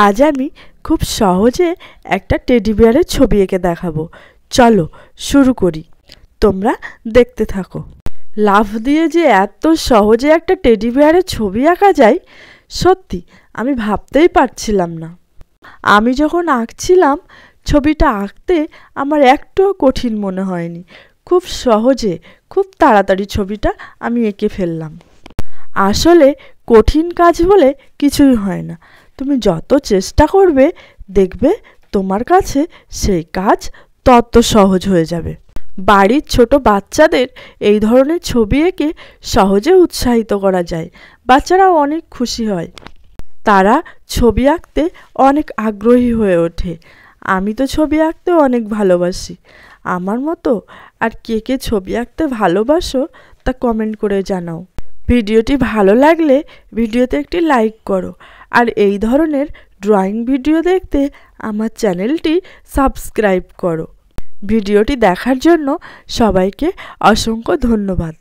আজ আমি খুব সহজে একটা টেডি বিয়ারের ছবি এঁকে দেখাবো। চলো শুরু করি, তোমরা দেখতে থাকো। লাফ দিয়ে যে এত সহজে একটা টেডি বিয়ারের ছবি আঁকা যায়, সত্যি আমি ভাবতেই পারছিলাম না। আমি যখন আঁকছিলাম, ছবিটা আঁকতে আমার একটুও কঠিন মনে হয়নি। খুব সহজে, খুব তাড়াতাড়ি ছবিটা আমি এঁকে ফেললাম। আসলে কঠিন কাজ বলে কিছুই হয় না। তুমি যত চেষ্টা করবে, দেখবে তোমার কাছে সেই কাজ তত সহজ হয়ে যাবে। বাড়ির ছোট বাচ্চাদের এই ধরনের ছবি এঁকে সহজে উৎসাহিত করা যায়। বাচ্চারা অনেক খুশি হয়, তারা ছবি আঁকতে অনেক আগ্রহী হয়ে ওঠে। আমি তো ছবি আঁকতে অনেক ভালোবাসি। আমার মতো আর কে কে ছবি আঁকতে ভালোবাসো তা কমেন্ট করে জানাও। ভিডিওটি ভালো লাগলে ভিডিওতে একটি লাইক করো, আর এই ধরনের ড্রয়িং ভিডিও দেখতে আমার চ্যানেলটি সাবস্ক্রাইব করো। ভিডিওটি দেখার জন্য সবাইকে অসংখ্য ধন্যবাদ।